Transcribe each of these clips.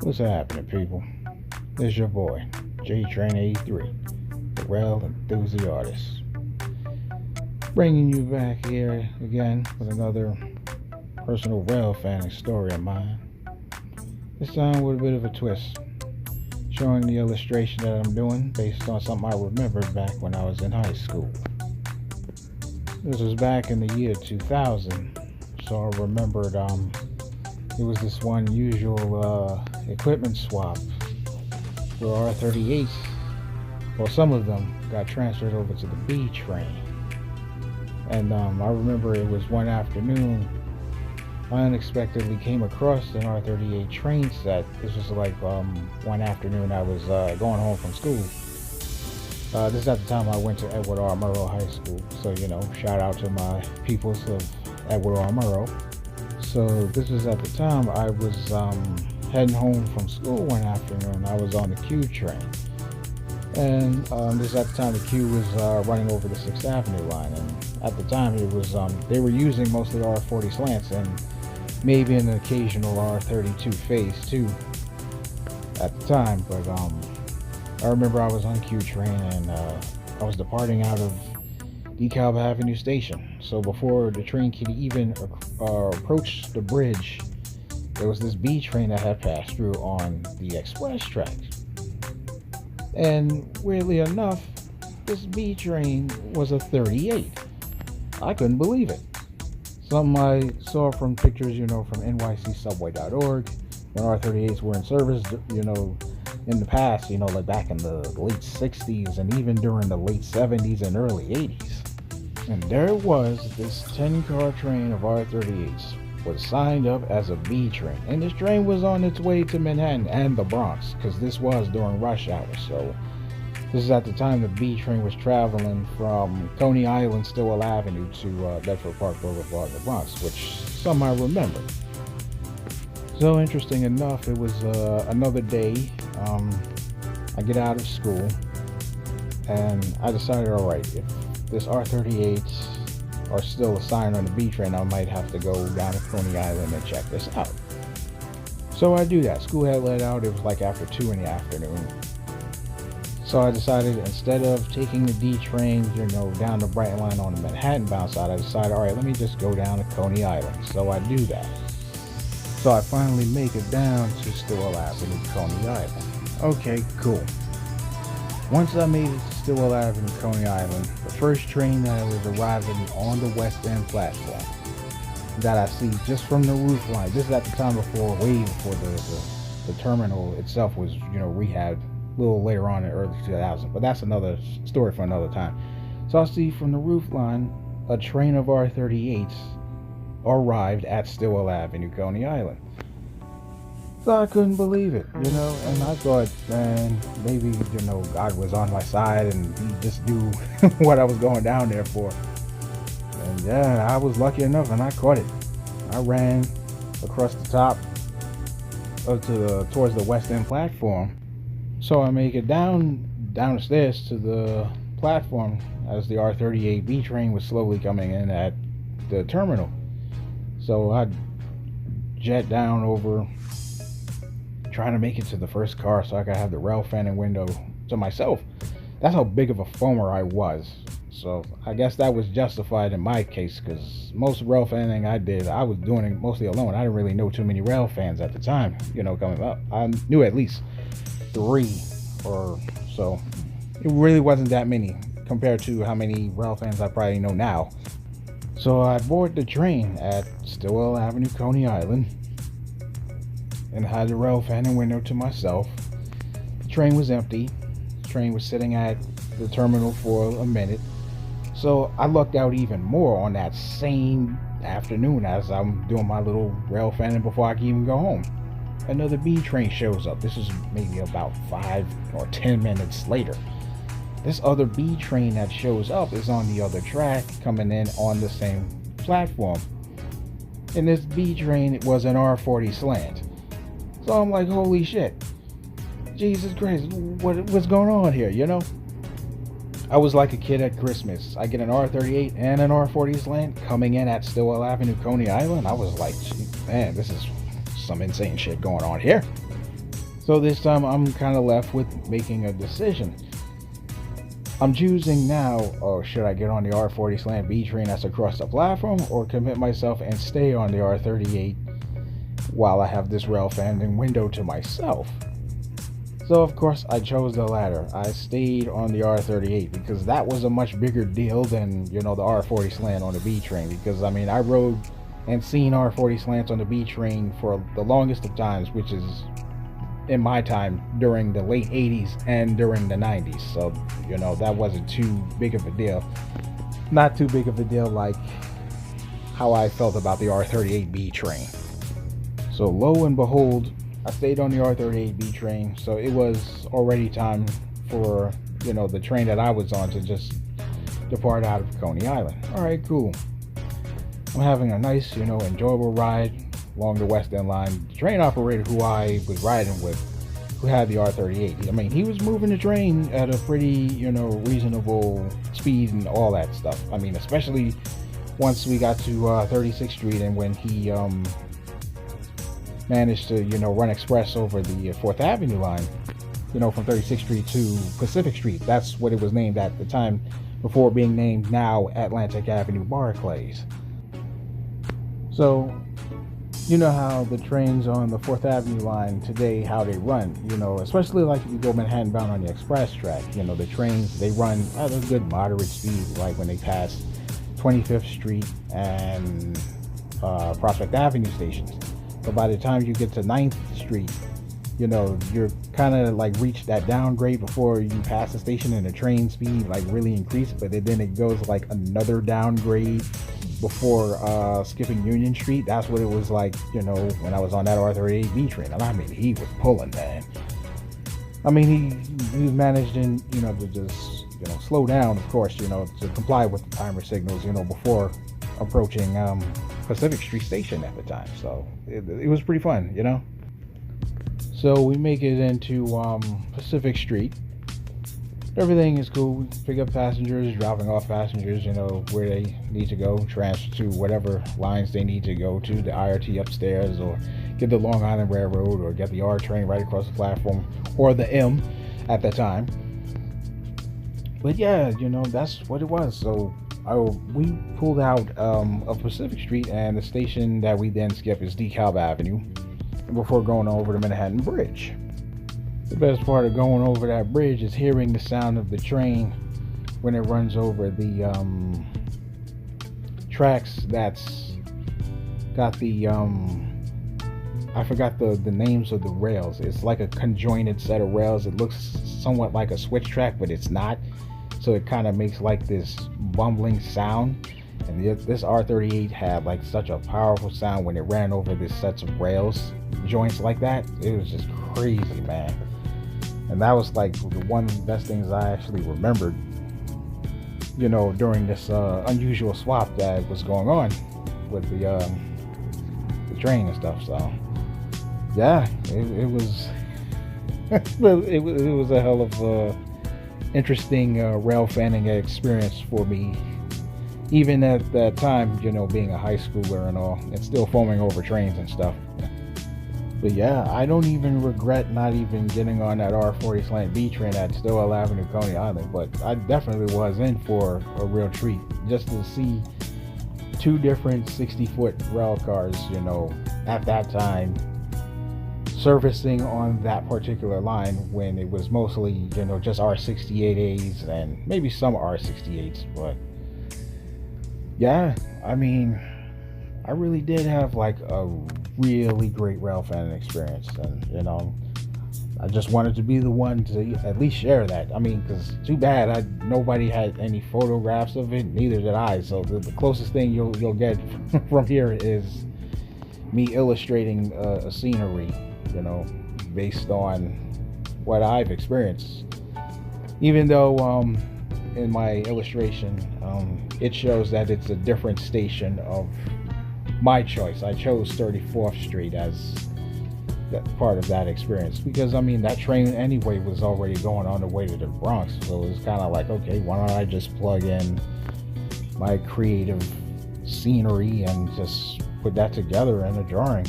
What's happening, people? It's your boy, J-Train 83, the Rail Enthusi-Artist, bringing you back here again with another personal rail fanning story of mine. This time with a bit of a twist, showing the illustration that I'm doing based on something I remembered back when I was in high school. This was back in the year 2000, so I remembered it was this one usual equipment swap where R38s, well, some of them got transferred over to the B train. And I remember it was one afternoon I unexpectedly came across an R38 train set. This was like one afternoon I was going home from school. This is at the time I went to Edward R. Murrow High School, so shout out to my peoples of Edward R. Murrow. So this was at the time I was heading home from school one afternoon. I was on the Q train, and this is at the time the Q was running over the 6th Avenue line, and at the time it was they were using mostly R40 slants and maybe an occasional R32 phase too at the time. But I remember I was on Q train and I was departing out of DeKalb Avenue Station. So before the train could even approach the bridge, there was this B train that had passed through on the express tracks. And weirdly enough, this B train was a 38. I couldn't believe it. Something I saw from pictures, from nycsubway.org when R38s were in service, in the past, like back in the late 60s and even during the late 70s and early 80s. And there was this 10-car train of R38s was signed up as a B train. And this train was on its way to Manhattan and the Bronx, because this was during rush hour. So this is at the time the B train was traveling from Coney Island, Stillwell Avenue to Bedford Park Blvd, the Bronx, which some I remember. So interesting enough, it was another day. I get out of school and I decided, all right, if this R38s are still assigned on the B train, I might have to go down to Coney Island and check this out. So I do that. School had let out. It was like after 2 in the afternoon. So I decided, instead of taking the D train, down the Brighton line on the Manhattan bound side, I decided, all right, let me just go down to Coney Island. So I do that. So I finally make it down to Stillwell Avenue, Coney Island. Okay, cool. Once I made it to Stillwell Avenue, Coney Island, the first train that was arriving on the West End platform that I see just from the roof line. This is at the time way before the terminal itself was, rehabbed a little later on in early 2000s. But that's another story for another time. So I see from the roof line a train of R38s arrived at Stillwell Avenue, Coney Island. So I couldn't believe it, and I thought, man, maybe, God was on my side and he just knew what I was going down there for. And yeah, I was lucky enough and I caught it. I ran across the top towards the West End platform. So I make it down the stairs to the platform as the R38 B train was slowly coming in at the terminal. So I jet down over, trying to make it to the first car so I could have the rail fanning window to myself. That's how big of a foamer I was. So I guess that was justified in my case, because most rail fanning I did, I was doing it mostly alone. I didn't really know too many rail fans at the time, coming up. I knew at least 3 or so. It really wasn't that many compared to how many rail fans I probably know now. So I boarded the train at Stillwell Avenue, Coney Island, and had the rail fanning window to myself. The train was empty. The train was sitting at the terminal for a minute. So I lucked out even more on that same afternoon as I'm doing my little rail fanning before I can even go home. Another B train shows up. This is maybe about 5 or 10 minutes later. This other B train that shows up is on the other track coming in on the same platform. And this B train was an R40 slant. So I'm like, holy shit. Jesus Christ, what's going on here, I was like a kid at Christmas. I get an R38 and an R40 slant coming in at Stillwell Avenue, Coney Island. I was like, man, this is some insane shit going on here. So this time I'm kind of left with making a decision. I'm choosing now, or should I get on the R40 slant B train that's across the platform, or commit myself and stay on the R38 while I have this rail fanning window to myself? So of course I chose the latter. I stayed on the R38 because that was a much bigger deal than, the R40 slant on the B train, because I rode and seen R40 slants on the B train for the longest of times, which is in my time during the late 80s and during the 90s. So that wasn't too big of a deal. Not too big of a deal like how I felt about the R38B train. So lo and behold, I stayed on the R38B train, so it was already time for the train that I was on to just depart out of Coney Island. All right, cool. I'm having a nice enjoyable ride along the West End line. The train operator who I was riding with, who had the R38, he was moving the train at a pretty reasonable speed and all that stuff. Especially once we got to 36th Street, and when he managed to run express over the 4th Avenue line, from 36th Street to Pacific Street. That's what it was named at the time, before being named now Atlantic Avenue Barclays. So you know how the trains on the 4th Avenue line today, how they run, especially like if you go Manhattan bound on the express track, the trains, they run at a good moderate speed, like when they pass 25th Street and Prospect Avenue stations. But by the time you get to 9th Street, you're kind of like reach that downgrade before you pass the station, and the train speed like really increase, but then it goes like another downgrade before skipping Union Street. That's what it was like, when I was on that R38B train. And he was pulling, man. He managed to just slow down, of course, to comply with the timer signals, before approaching Pacific Street Station at the time. So it was pretty fun, So we make it into Pacific Street. Everything is cool. We pick up passengers, dropping off passengers, where they need to go, transfer to whatever lines they need to go to, the IRT upstairs, or get the Long Island Railroad, or get the R train right across the platform, or the M at the time. But yeah, that's what it was. So we pulled out of Pacific Street, and the station that we then skip is DeKalb Avenue before going over the Manhattan Bridge. The best part of going over that bridge is hearing the sound of the train when it runs over the tracks that's got the I forgot the names of the rails. It's like a conjoined set of rails. It looks somewhat like a switch track, but it's not. So it kind of makes like this bumbling sound. And this R38 had like such a powerful sound when it ran over these sets of rails, joints like that. It was just crazy, man. And that was like one of the best things I actually remembered, during this unusual swap that was going on with the train and stuff. So yeah, it was it was a hell of a interesting rail fanning experience for me, even at that time, being a high schooler and all, and still foaming over trains and stuff. But yeah, I don't even regret not even getting on that R40 slant B train at Stowell Avenue, Coney Island, but I definitely was in for a real treat just to see two different 60-foot rail cars, at that time, servicing on that particular line when it was mostly, just R68As and maybe some R68s. But yeah, I really did have like a really great rail fanning experience, and I just wanted to be the one to at least share that. Because too bad nobody had any photographs of it, neither did I. So the closest thing you'll get from here is me illustrating a scenery, based on what I've experienced. Even though in my illustration, it shows that it's a different station of my choice. I chose 34th Street as that part of that experience because that train anyway was already going on the way to the Bronx, so it was kind of like, okay, why don't I just plug in my creative scenery and just put that together in a drawing,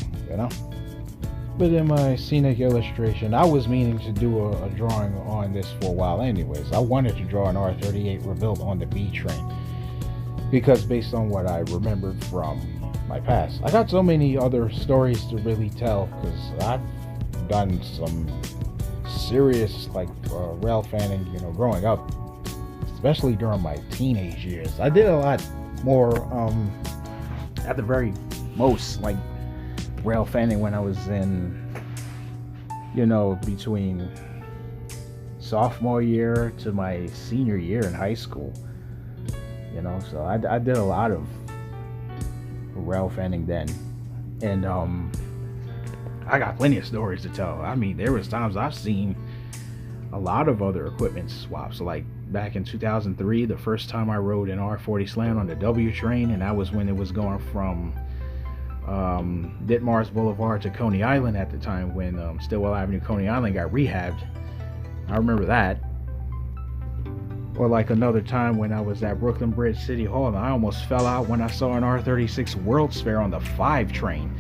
But in my Scenic illustration, I was meaning to do a drawing on this for a while anyways. I wanted to draw an R38 rebuilt on the B train, because based on what I remembered from my past. I got so many other stories to really tell, because I've done some serious rail fanning, growing up, especially during my teenage years. I did a lot more at the very most rail fanning when I was in, between sophomore year to my senior year in high school. So I did a lot of rail fanning then, and I got plenty of stories to tell. I mean, there was times I've seen a lot of other equipment swaps. So back in 2003, the first time I rode an R40 Slant on the W train, and that was when it was going from Ditmars Boulevard to Coney Island at the time, when Stillwell Avenue, Coney Island got rehabbed. I remember that. Or another time when I was at Brooklyn Bridge City Hall, and I almost fell out when I saw an R36 World's Fair on the 5 train.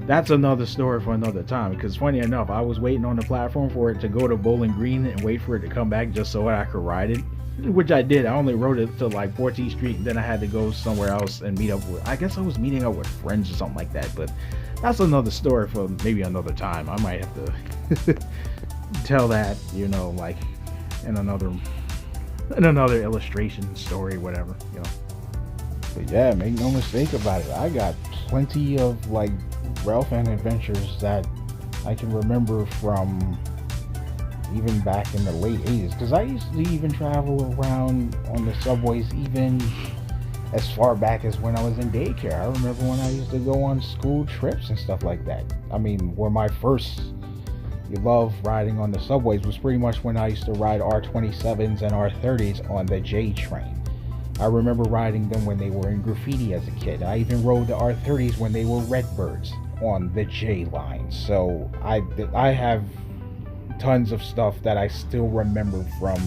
That's another story for another time, because funny enough, I was waiting on the platform for it to go to Bowling Green and wait for it to come back just so I could ride it, which I did. I only rode it to 14th Street, and then I had to go somewhere else and meet up with, I guess I was meeting up with friends or something like that, but that's another story for maybe another time. I might have to tell that, in another illustration story, whatever, But yeah, make no mistake about it, I got plenty of rail fan adventures that I can remember from even back in the late 80s, because I used to even travel around on the subways even as far back as when I was in daycare. I remember when I used to go on school trips and stuff like that. I mean, where my first love riding on the subways was pretty much when I used to ride R27s and R30s on the J train. I remember riding them when they were in graffiti as a kid. I even rode the R30s when they were Redbirds on the J line. So I have tons of stuff that I still remember from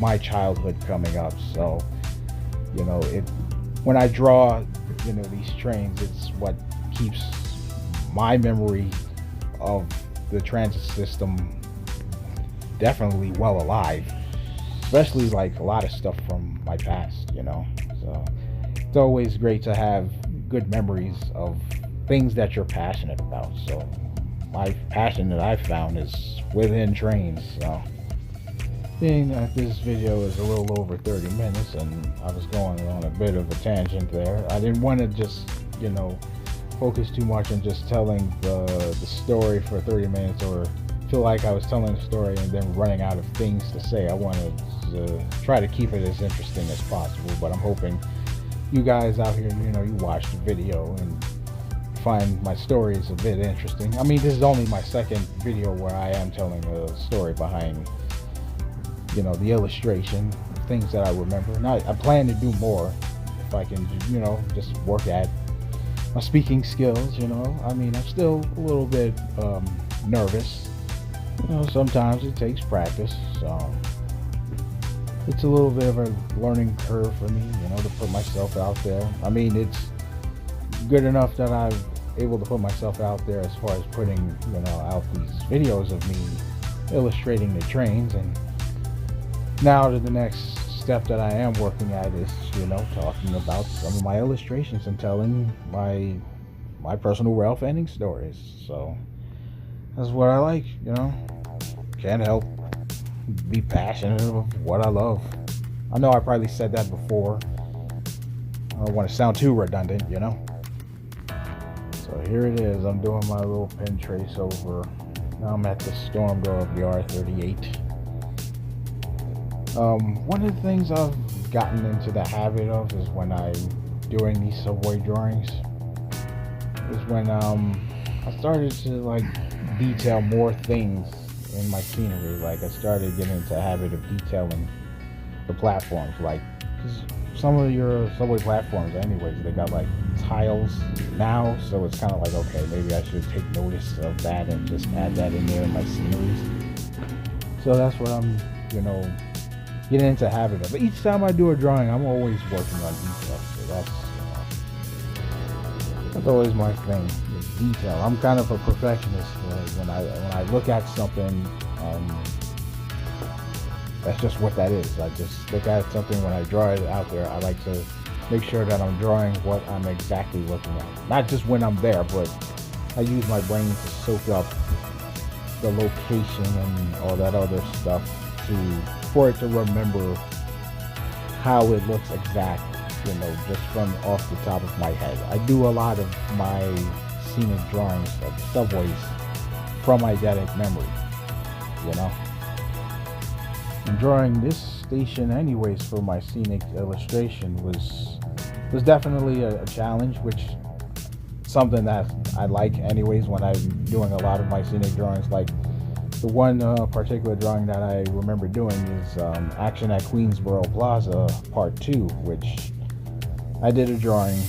my childhood coming up. So when I draw these trains, it's what keeps my memory of the transit system definitely well alive, especially a lot of stuff from my past. So it's always great to have good memories of things that you're passionate about. So my passion that I've found is within trains. So being that this video is a little over 30 minutes and I was going on a bit of a tangent there, I didn't want to just focus too much on just telling the story for 30 minutes, or feel like I was telling a story and then running out of things to say. I wanted to try to keep it as interesting as possible, but I'm hoping you guys out here, you watch the video and find my stories a bit interesting. I mean, this is only my second video where I am telling a story behind, the illustration, things that I remember. And I plan to do more if I can, just work at my speaking skills. I mean, I'm still a little bit nervous. Sometimes it takes practice, so it's a little bit of a learning curve for me, to put myself out there. I mean, it's good enough that I'm able to put myself out there as far as putting, out these videos of me illustrating the trains, and now to the next step that I am working at is, talking about some of my illustrations and telling my personal rail fanning stories. So that's what I like, can't help be passionate of what I love. I know I probably said that before. I don't want to sound too redundant, So here it is. I'm doing my little pen trace over. Now I'm at the storm door of the R38. One of the things I've gotten into the habit of is when I'm doing these subway drawings is when I started to detail more things in my scenery. I started getting into the habit of detailing the platforms, because some of your subway platforms anyways, they got tiles now, so it's kind of okay, maybe I should take notice of that and just add that in there in my sceneries. So that's what I'm getting into the habit of. But each time I do a drawing, I'm always working on details, so that's always my thing. detail. I'm kind of a perfectionist. When I look at something, that's just what that is. I just look at something when I draw it out there. I like to make sure that I'm drawing what I'm exactly looking at. Not just when I'm there, but I use my brain to soak up the location and all that other stuff for it to remember how it looks exactly, just from off the top of my head. I do a lot of my scenic drawings of subways from eidetic memory, And drawing this station anyways for my scenic illustration was definitely a challenge, which something that I like anyways when I'm doing a lot of my scenic drawings. Like the one particular drawing that I remember doing is Action at Queensboro Plaza Part 2, which I did a drawing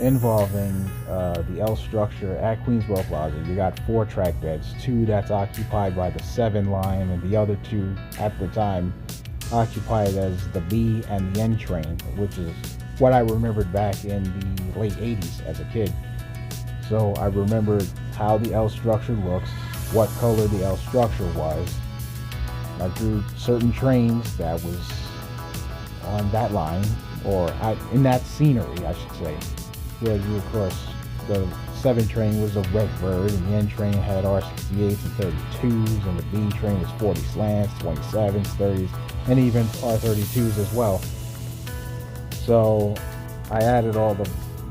involving the L structure at Queensboro Plaza. You got 4 track beds, 2 that's occupied by the 7 line, and the other 2 at the time occupied as the B and the N train, which is what I remembered back in the late 80s as a kid. So I remembered how the L structure looks, what color the L structure was. I drew certain trains that was on that line, or in that scenery, I should say. Where of course the 7 train was a Redbird, and the N train had R38s and 32s, and the B train was 40 slants, 27s, 30s, and even R32s as well. So I added all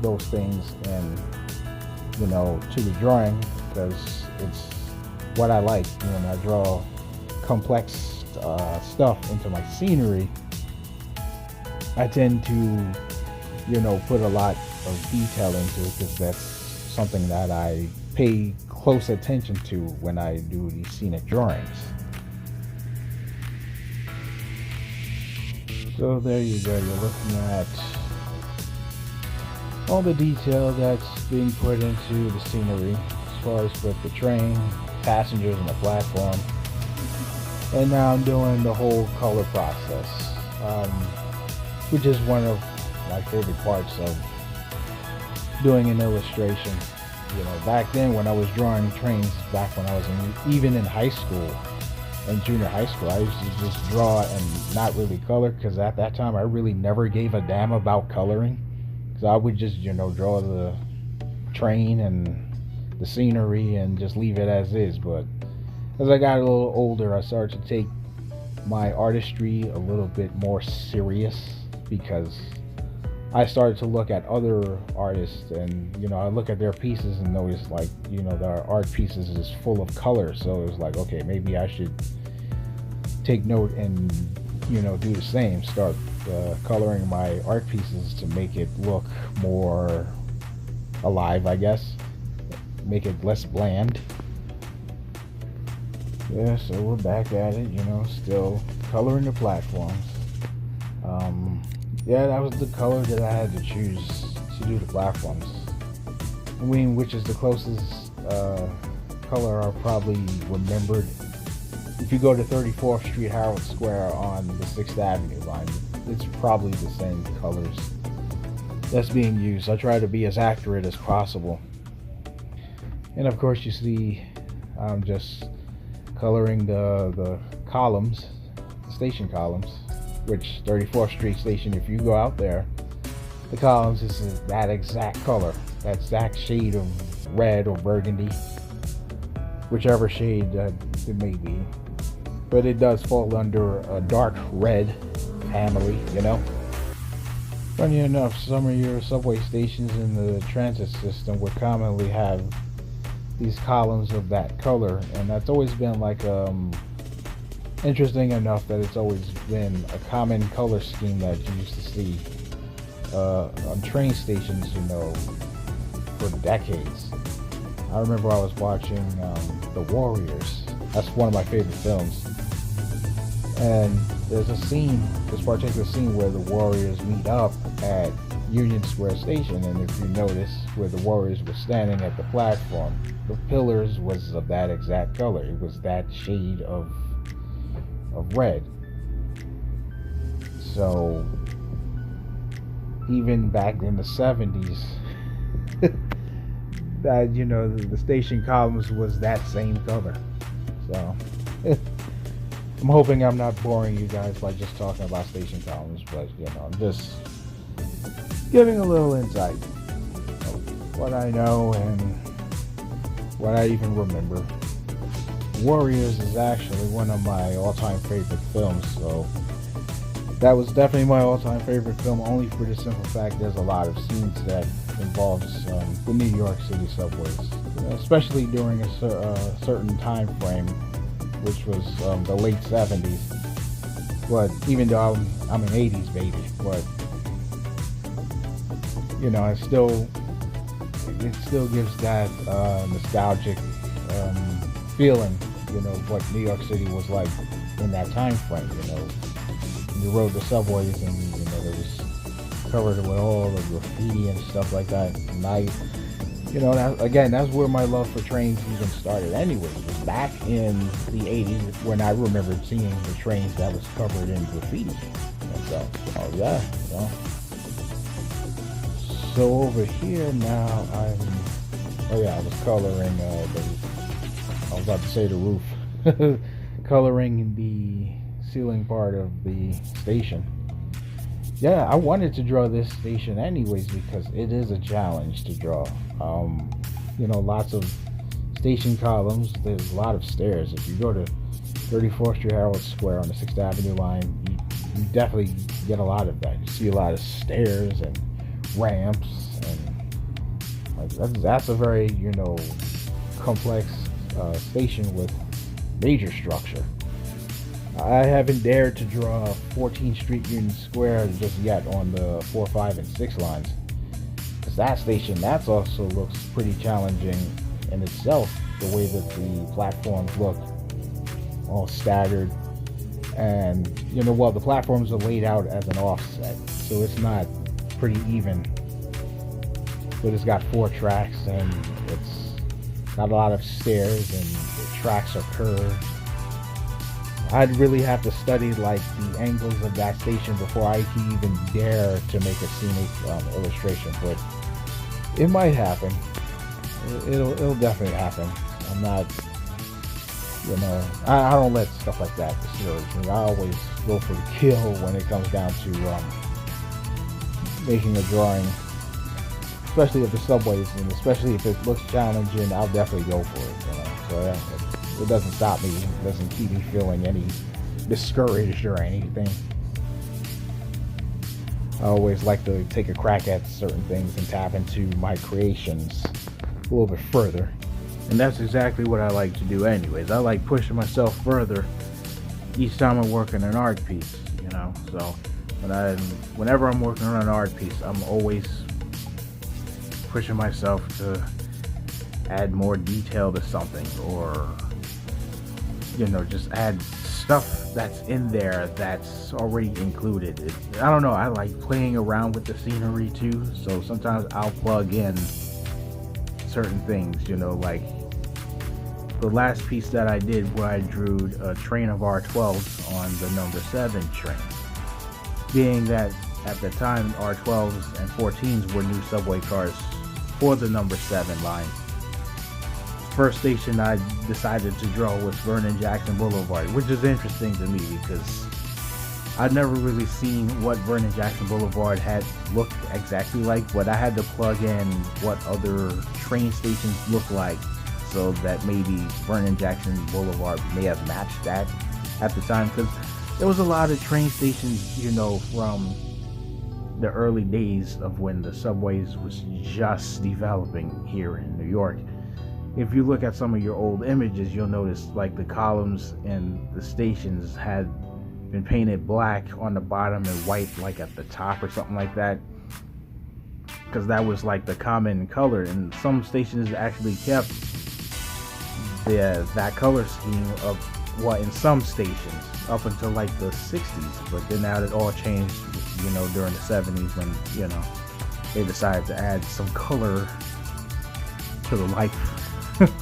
those things and to the drawing, because it's what I like. When I draw complex stuff into my scenery, I tend to put a lot of detail into it, because that's something that I pay close attention to when I do these scenic drawings. So there you go, you're looking at all the detail that's being put into the scenery, as far as with the train, passengers, and the platform. And now I'm doing the whole color process, which is one of my favorite parts of doing an illustration. Back then when I was drawing trains, back when I was even in high school, in junior high school, I used to just draw and not really color, because at that time I really never gave a damn about coloring. So I would just draw the train and the scenery and just leave it as is. But as I got a little older, I started to take my artistry a little bit more serious, because I started to look at other artists, and I look at their pieces and notice, like, their art pieces is full of color. So it was like, okay, maybe I should take note and do the same, start coloring my art pieces to make it look more alive, I guess, make it less bland. Yeah, so we're back at it, still coloring the platforms. Yeah, that was the color that I had to choose to do the platforms. I mean, which is the closest color I probably remembered. If you go to 34th Street, Herald Square on the 6th Avenue line, it's probably the same colors that's being used. I try to be as accurate as possible. And of course, you see I'm just coloring the columns, the station columns, which 34th Street station, if you go out there, the columns is that exact color, that exact shade of red or burgundy, whichever shade it may be. But it does fall under a dark red family, Funny enough, some of your subway stations in the transit system would commonly have these columns of that color, and that's always been like interesting enough that it's always been a common color scheme that you used to see on train stations, for decades. I remember I was watching The Warriors. That's one of my favorite films. And there's this particular scene where the Warriors meet up at Union Square Station, and if you notice where the Warriors were standing at the platform, the pillars was of that exact color. It was that shade of red. So even back in the 70s, that, you know, the station columns was that same color. So I'm hoping I'm not boring you guys by just talking about station columns, but you know, I'm just giving a little insight of what I know and what I even remember. Warriors is actually one of my all-time favorite films, so that was definitely my all-time favorite film, only for the simple fact there's a lot of scenes that involves the New York City subways, especially during a certain time frame, which was the late 70s. But even though I'm an 80s baby, but you know, it still gives that nostalgic feeling, you know, what New York City was like in that time frame. You know, you rode the subways and, you know, it was covered with all the graffiti and stuff like that. And I, you know, that's where my love for trains even started anyway. It was back in the 80s when I remembered seeing the trains that was covered in graffiti and stuff. So yeah, you know. So over here now, I was coloring I was about to say the roof, coloring the ceiling part of the station. Yeah, I wanted to draw this station anyways because it is a challenge to draw. You know, lots of station columns. There's a lot of stairs. If you go to 34th Street Herald Square on the 6th Avenue line, you definitely get a lot of that. You see a lot of stairs and ramps, and like, that's a very, you know, complex station with major structure. I haven't dared to draw 14th Street Union Square just yet on the 4, 5, and 6 lines, because that station, that's also looks pretty challenging in itself, the way that the platforms look all staggered. And you know, well, the platforms are laid out as an offset, so it's not pretty even, but it's got 4 tracks and it's got a lot of stairs and the tracks are curved. I'd really have to study like the angles of that station before I can even dare to make a scenic illustration, but it might happen. It'll definitely happen. I'm not, you know, I don't let stuff like that discourage me. I always go for the kill when it comes down to making a drawing, especially of the subways, and especially if it looks challenging, I'll definitely go for it, you know. So yeah, it doesn't stop me. It doesn't keep me feeling any discouraged or anything. I always like to take a crack at certain things and tap into my creations a little bit further. And that's exactly what I like to do anyways. I like pushing myself further each time I work on an art piece, you know. So whenever I'm working on an art piece, I'm always pushing myself to add more detail to something, or, you know, just add stuff that's in there that's already included. I don't know, I like playing around with the scenery too, so sometimes I'll plug in certain things, you know, like the last piece that I did where I drew a train of R12s on the number 7 train, being that at the time R12s and 14s were new subway cars for the number 7 line. First station I decided to draw was Vernon Jackson Boulevard, which is interesting to me because I'd never really seen what Vernon Jackson Boulevard had looked exactly like, but I had to plug in what other train stations look like, so that maybe Vernon Jackson Boulevard may have matched that at the time, because there was a lot of train stations, you know, from the early days of when the subways was just developing here in New York. If you look at some of your old images, you'll notice like the columns and the stations had been painted black on the bottom and white like at the top or something like that, because that was like the common color, and some stations actually kept that color scheme of what in some stations up until like the 60s, but then now it all changed, you know, during the 70s when, you know, they decided to add some color to the life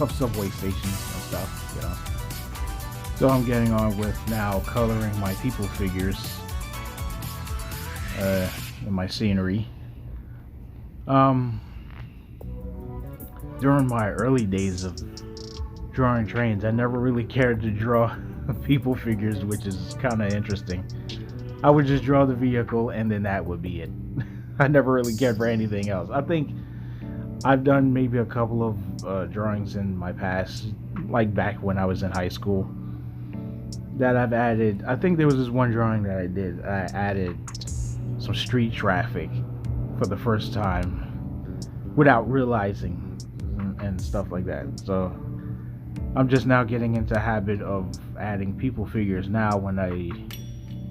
of subway stations and stuff, you know. So I'm getting on with now coloring my people figures in my scenery. during my early days of drawing trains, I never really cared to draw people figures, which is kind of interesting. I would just draw the vehicle and then that would be it. I never really cared for anything else. I think I've done maybe a couple of drawings in my past, like back when I was in high school, that I've added. I think there was this one drawing that I did. I added some street traffic for the first time without realizing and stuff like that. So I'm just now getting into the habit of adding people figures now when I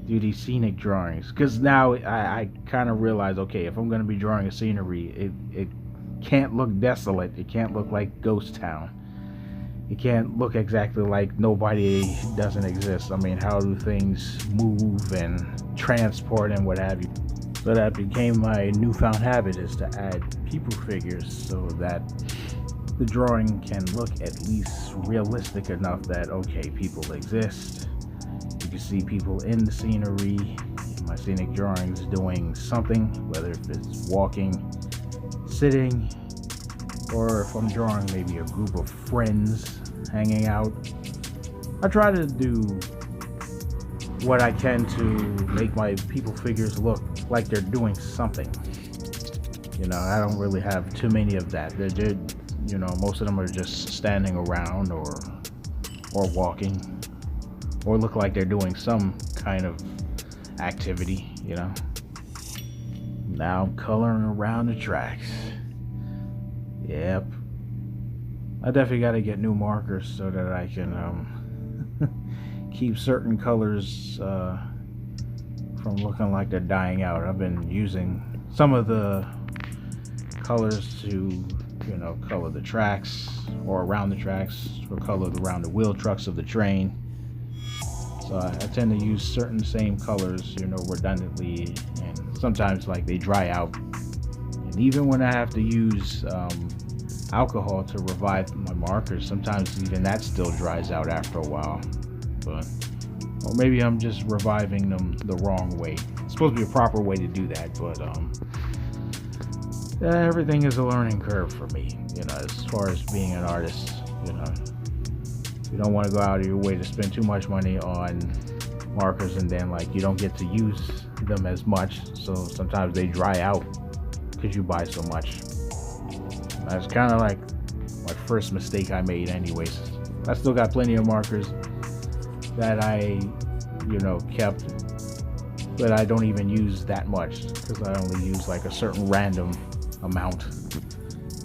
do these scenic drawings, because now I kind of realize, okay, if I'm going to be drawing a scenery, it can't look desolate. It can't look like ghost town. It can't look exactly like nobody doesn't exist. I mean, how do things move and transport and what have you? So that became my newfound habit, is to add people figures so that the drawing can look at least realistic enough that, okay, people exist. You can see people in the scenery, in my scenic drawings, doing something, whether if it's walking, sitting, or if I'm drawing maybe a group of friends hanging out. I try to do what I can to make my people figures look like they're doing something. You know, I don't really have too many of that. They're you know, most of them are just standing around or walking, or look like they're doing some kind of activity, you know. Now I'm coloring around the tracks. Yep. I definitely got to get new markers so that I can keep certain colors from looking like they're dying out. I've been using some of the colors to, you know, color the tracks or around the tracks, or color around the wheel trucks of the train. So I tend to use certain same colors, you know, redundantly, and sometimes like they dry out. And even when I have to use alcohol to revive my markers, sometimes even that still dries out after a while. But, or maybe I'm just reviving them the wrong way. It's supposed to be a proper way to do that, but everything is a learning curve for me, you know, as far as being an artist. You know, you don't want to go out of your way to spend too much money on markers and then like you don't get to use them as much, so sometimes they dry out because you buy so much. That's kind of like my first mistake I made anyways. I still got plenty of markers that I, you know, kept, but I don't even use that much because I only use like a certain random amount,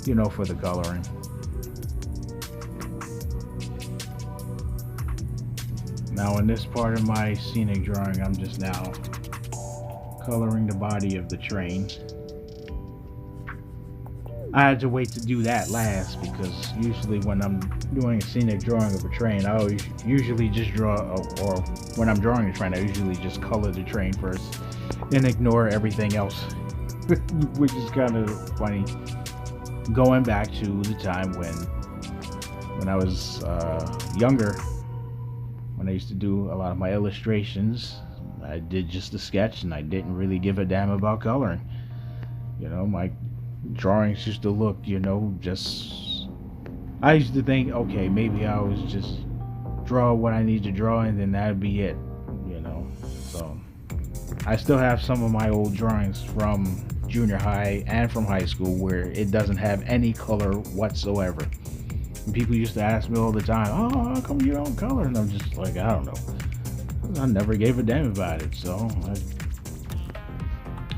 you know, for the coloring. Now in this part of my scenic drawing, I'm just now coloring the body of the train. I had to wait to do that last because usually when I'm doing a scenic drawing of a train, I always usually just draw, or when I'm drawing a train, I usually just color the train first and ignore everything else, which is kind of funny. Going back to the time when I was younger, when I used to do a lot of my illustrations, I did just a sketch and I didn't really give a damn about coloring. You know, my drawings used to look, you know, just, I used to think, okay, maybe I was just draw what I need to draw and then that'd be it, you know. So I still have some of my old drawings from junior high and from high school where it doesn't have any color whatsoever. And people used to ask me all the time, oh, how come you don't color? And I'm just like, I don't know. I never gave a damn about it. So I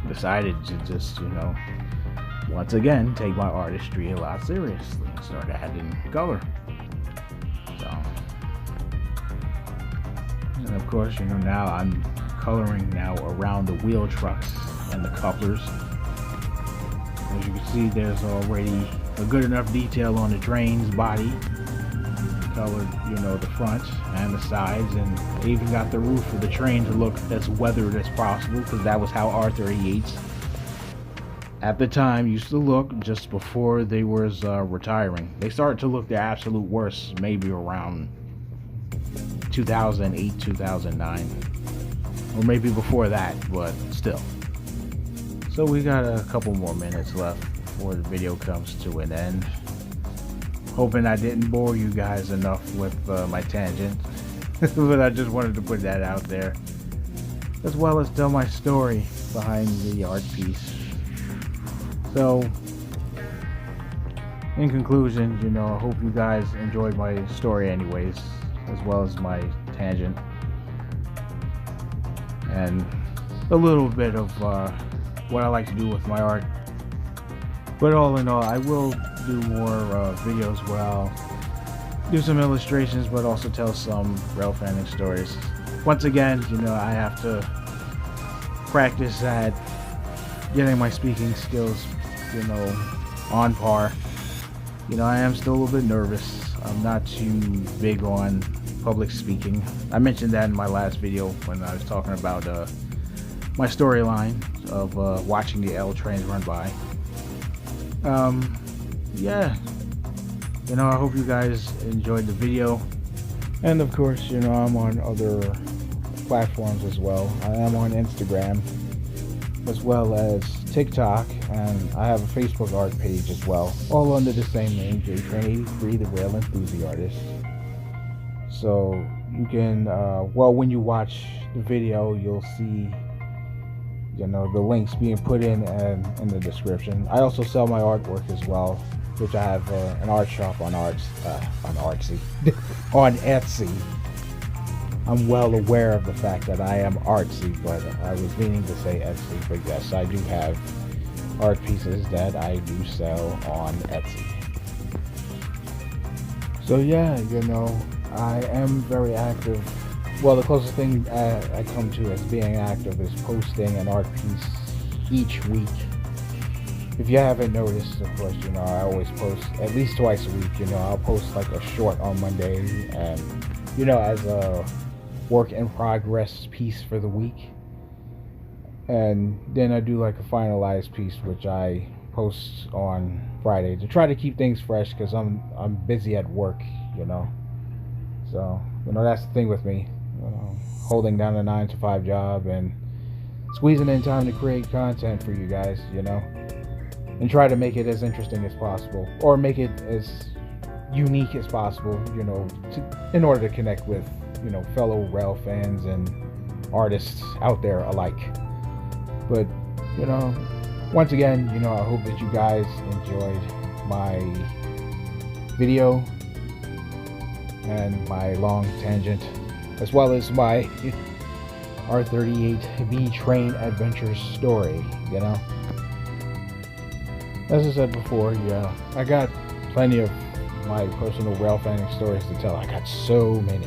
decided to just, you know, once again, take my artistry a lot seriously and start adding color. So, and of course, you know, now I'm coloring now around the wheel trucks and the couplers. As you can see, there's already a good enough detail on the train's body. Colored, you know, the front and the sides, and I even got the roof of the train to look as weathered as possible because that was how R38s at the time used to look just before they was retiring. They started to look their absolute worst maybe around 2008, 2009, or maybe before that, but still. So we got a couple more minutes left before the video comes to an end. Hoping I didn't bore you guys enough with my tangent. But I just wanted to put that out there, as well as tell my story behind the art piece. So, in conclusion, you know, I hope you guys enjoyed my story anyways, as well as my tangent. And a little bit of what I like to do with my art. But all in all, I will do more videos where I'll do some illustrations, but also tell some railfanning stories. Once again, you know, I have to practice at getting my speaking skills, you know, on par. You know, I am still a little bit nervous. I'm not too big on public speaking. I mentioned that in my last video when I was talking about my storyline of watching the L trains run by. Yeah, you know, I hope you guys enjoyed the video. And of course, you know, I'm on other platforms as well. I am on Instagram as well as TikTok, and I have a Facebook art page as well, all under the same name, JTrain83, the Rail Enthusi-Artist. So you can, well, when you watch the video, you'll see, you know, the links being put in the description. I also sell my artwork as well, which I have an art shop on Etsy. I'm well aware of the fact that I am artsy, but I was meaning to say Etsy. But yes, I do have art pieces that I do sell on Etsy. So yeah, you know, I am very active. Well, the closest thing I come to as being active is posting an art piece each week. If you haven't noticed, of course, you know, I always post at least twice a week. You know, I'll post like a short on Monday, and, you know, as a work in progress piece for the week. And then I do like a finalized piece, which I post on Friday to try to keep things fresh, because I'm busy at work, you know. So, you know, that's the thing with me, you know, holding down a 9-to-5 job and squeezing in time to create content for you guys, you know, and try to make it as interesting as possible, or make it as unique as possible, you know, in order to connect with, you know, fellow rail fans and artists out there alike. But, you know, once again, you know, I hope that you guys enjoyed my video and my long tangent, as well as my R38 train adventures story, you know. As I said before, yeah, I got plenty of my personal rail fanning stories to tell. I got so many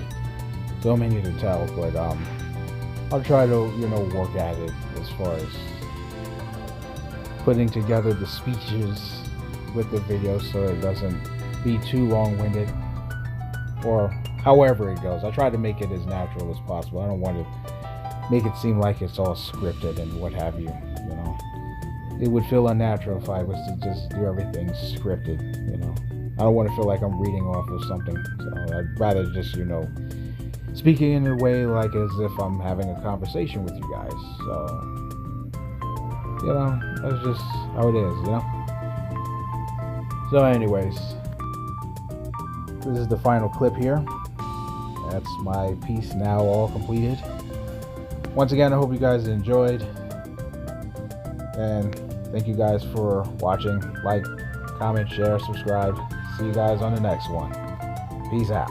to tell, but I'll try to, you know, work at it as far as putting together the speeches with the video so it doesn't be too long-winded, or however it goes. I try to make it as natural as possible. I don't want to make it seem like it's all scripted and what have you, you know. It would feel unnatural if I was to just do everything scripted, you know. I don't want to feel like I'm reading off of something, so I'd rather just, you know, speaking in a way like as if I'm having a conversation with you guys. So, you know, that's just how it is, you know. So anyways, this is the final clip here. That's my piece now all completed. Once again, I hope you guys enjoyed, and thank you guys for watching. Like, comment, share, subscribe. See you guys on the next one. Peace out.